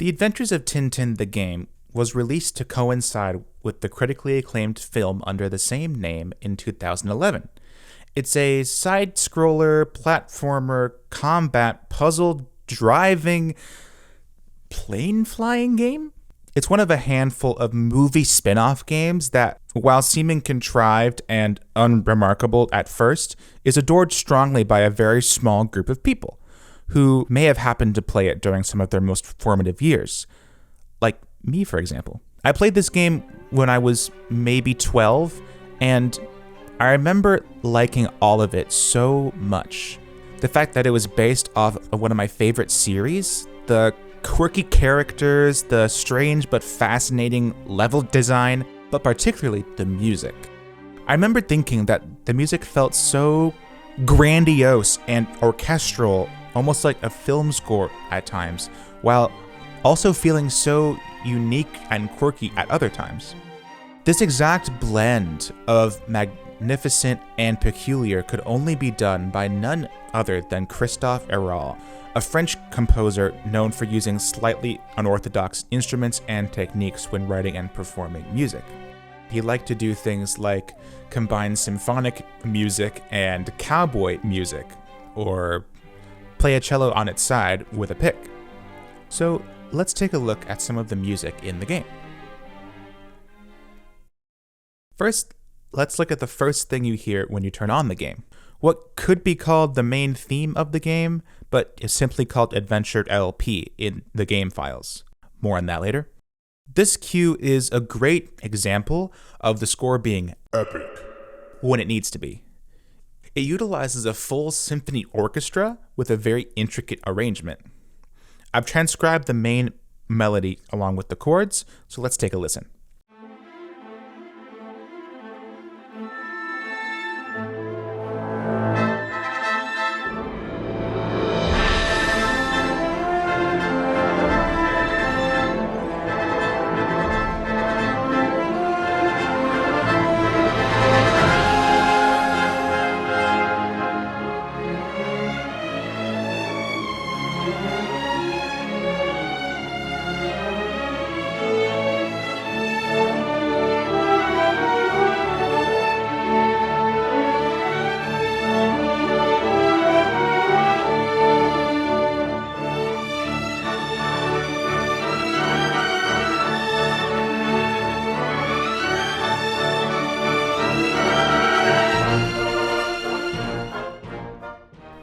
The Adventures of Tintin the game was released to coincide with the critically acclaimed film under the same name in 2011. It's a side-scroller, platformer, combat, puzzle, driving, plane-flying game? It's one of a handful of movie spin-off games that, while seeming contrived and unremarkable at first, is adored strongly by a very small group of people who may have happened to play it during some of their most formative years. Like me, for example. I played this game when I was maybe 12, and I remember liking all of it so much. The fact that it was based off of one of my favorite series, the quirky characters, the strange but fascinating level design, but particularly the music. I remember thinking that the music felt so grandiose and orchestral, almost like a film score at times, while also feeling so unique and quirky at other times. This exact blend of magnificent and peculiar could only be done by none other than Christophe Hérault, a French composer known for using slightly unorthodox instruments and techniques when writing and performing music. He liked to do things like combine symphonic music and cowboy music, or play a cello on its side with a pick. So let's take a look at some of the music in the game. First, let's look at the first thing you hear when you turn on the game. What could be called the main theme of the game, but is simply called Adventure LP in the game files. More on that later. This cue is a great example of the score being epic when it needs to be. It utilizes a full symphony orchestra with a very intricate arrangement. I've transcribed the main melody along with the chords, so let's take a listen.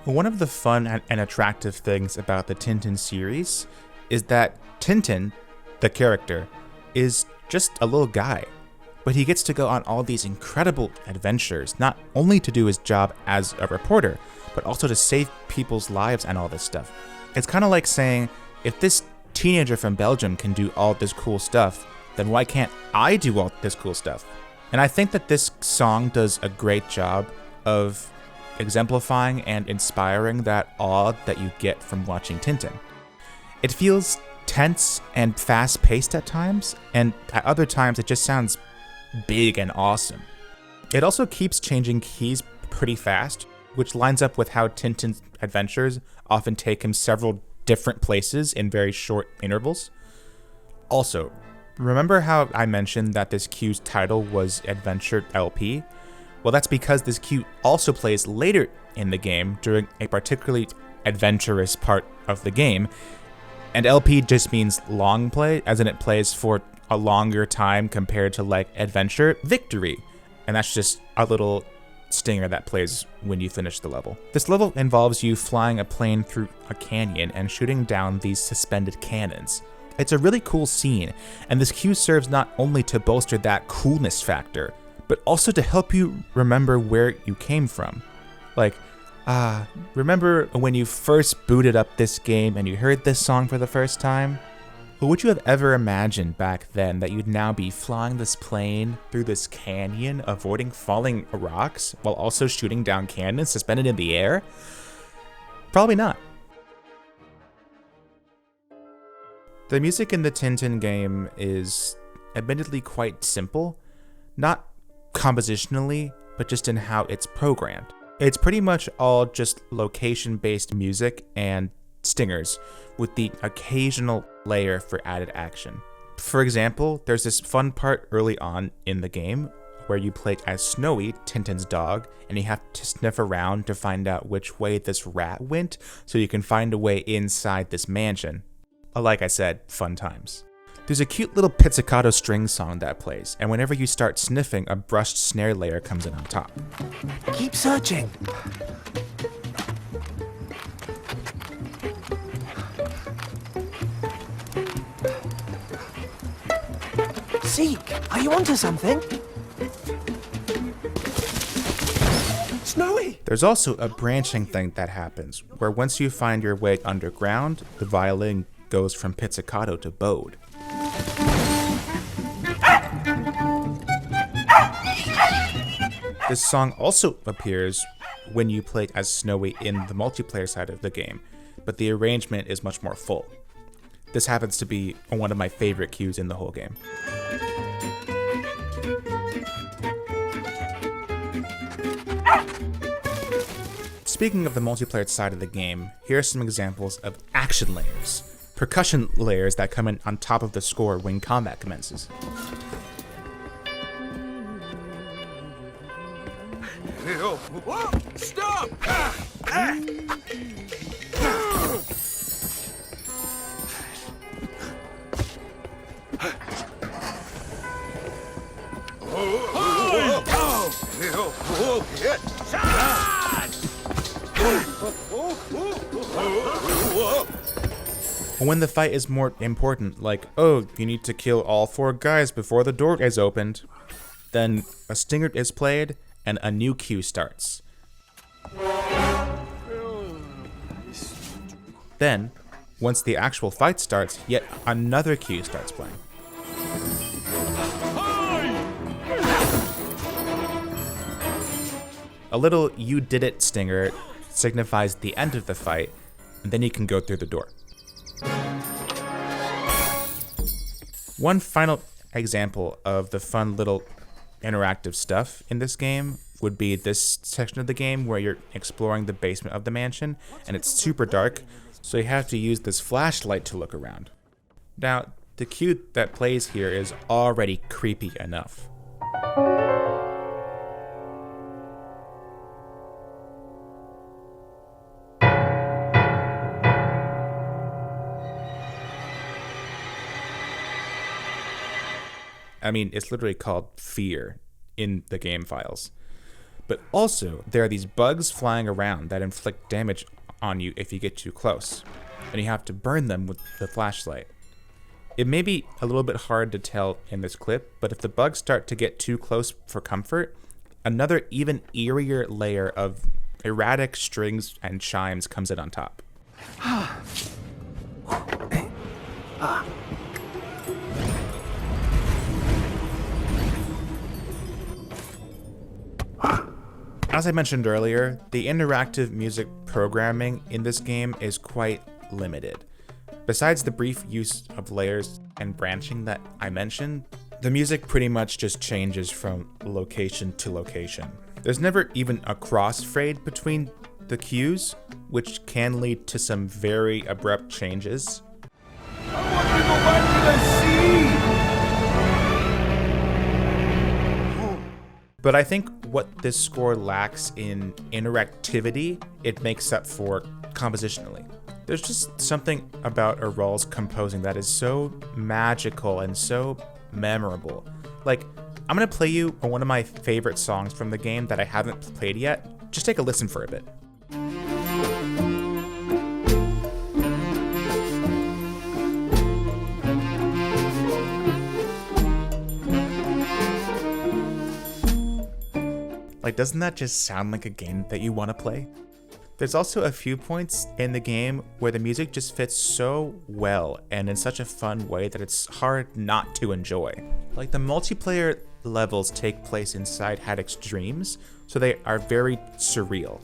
One of the fun and attractive things about the Tintin series is that Tintin, the character, is just a little guy, but he gets to go on all these incredible adventures, not only to do his job as a reporter, but also to save people's lives and all this stuff. It's kind of like saying, if this teenager from Belgium can do all this cool stuff, then why can't I do all this cool stuff? And I think that this song does a great job of exemplifying and inspiring that awe that you get from watching Tintin. It feels tense and fast-paced at times, and at other times it just sounds big and awesome. It also keeps changing keys pretty fast, which lines up with how Tintin's adventures often take him several different places in very short intervals. Also, remember how I mentioned that this cue's title was Adventure LP? Well, that's because this cue also plays later in the game during a particularly adventurous part of the game, and LP just means long play, as in it plays for a longer time compared to like Adventure Victory, and that's just a little stinger that plays when you finish the level. This level involves you flying a plane through a canyon and shooting down these suspended cannons. It's a really cool scene, and this cue serves not only to bolster that coolness factor, but also to help you remember where you came from. Like, remember when you first booted up this game and you heard this song for the first time? Well, would you have ever imagined back then that you'd now be flying this plane through this canyon, avoiding falling rocks, while also shooting down cannons suspended in the air? Probably not. The music in the Tintin game is admittedly quite simple, not compositionally, but just in how it's programmed. It's pretty much all just location-based music and stingers with the occasional layer for added action. For example, there's this fun part early on in the game where you play as Snowy, Tintin's dog, and you have to sniff around to find out which way this rat went so you can find a way inside this mansion. Like I said, fun times. There's a cute little pizzicato string song that plays, and whenever you start sniffing, a brushed snare layer comes in on top. Keep searching. Zeke, are you onto something? Snowy! There's also a branching thing that happens, where once you find your way underground, the violin goes from pizzicato to bowed. This song also appears when you play as Snowy in the multiplayer side of the game, but the arrangement is much more full. This happens to be one of my favorite cues in the whole game. Speaking of the multiplayer side of the game, here are some examples of action layers, percussion layers that come in on top of the score when combat commences. Stop! When the fight is more important, like, oh, you need to kill all 4 guys before the door is opened, then a stinger is played and a new cue starts. Then, once the actual fight starts, yet another cue starts playing. A little "you did it" stinger signifies the end of the fight, and then you can go through the door. One final example of the fun little interactive stuff in this game would be this section of the game where you're exploring the basement of the mansion, and it's super dark, so you have to use this flashlight to look around. Now, the cue that plays here is already creepy enough. I mean, it's literally called Fear in the game files. But also, there are these bugs flying around that inflict damage on you if you get too close, and you have to burn them with the flashlight. It may be a little bit hard to tell in this clip, but if the bugs start to get too close for comfort, another even eerier layer of erratic strings and chimes comes in on top. As I mentioned earlier, the interactive music programming in this game is quite limited. Besides the brief use of layers and branching that I mentioned, the music pretty much just changes from location to location. There's never even a crossfade between the cues, which can lead to some very abrupt changes. I want to go back to the sea! But I think what this score lacks in interactivity, it makes up for compositionally. There's just something about Arul's composing that is so magical and so memorable. Like, I'm gonna play you one of my favorite songs from the game that I haven't played yet. Just take a listen for a bit. Like, doesn't that just sound like a game that you want to play? There's also a few points in the game where the music just fits so well and in such a fun way that it's hard not to enjoy. Like, the multiplayer levels take place inside Haddoc's dreams, so they are very surreal.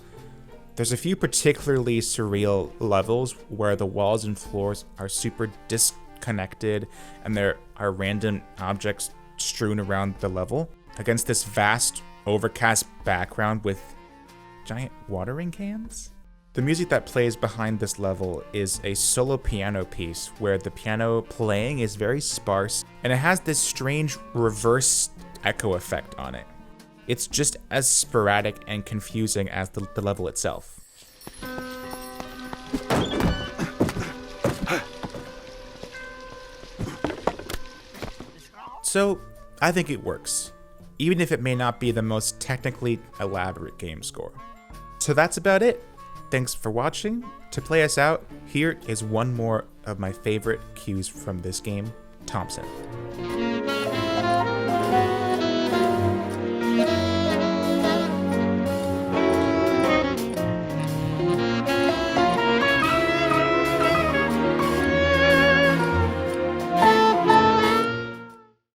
There's a few particularly surreal levels where the walls and floors are super disconnected and there are random objects strewn around the level against this vast overcast background with giant watering cans. The music that plays behind this level is a solo piano piece where the piano playing is very sparse and it has this strange reverse echo effect on it. It's just as sporadic and confusing as the level itself. So, I think it works, even if it may not be the most technically elaborate game score. So that's about it. Thanks for watching. To play us out, here is one more of my favorite cues from this game, Thompson.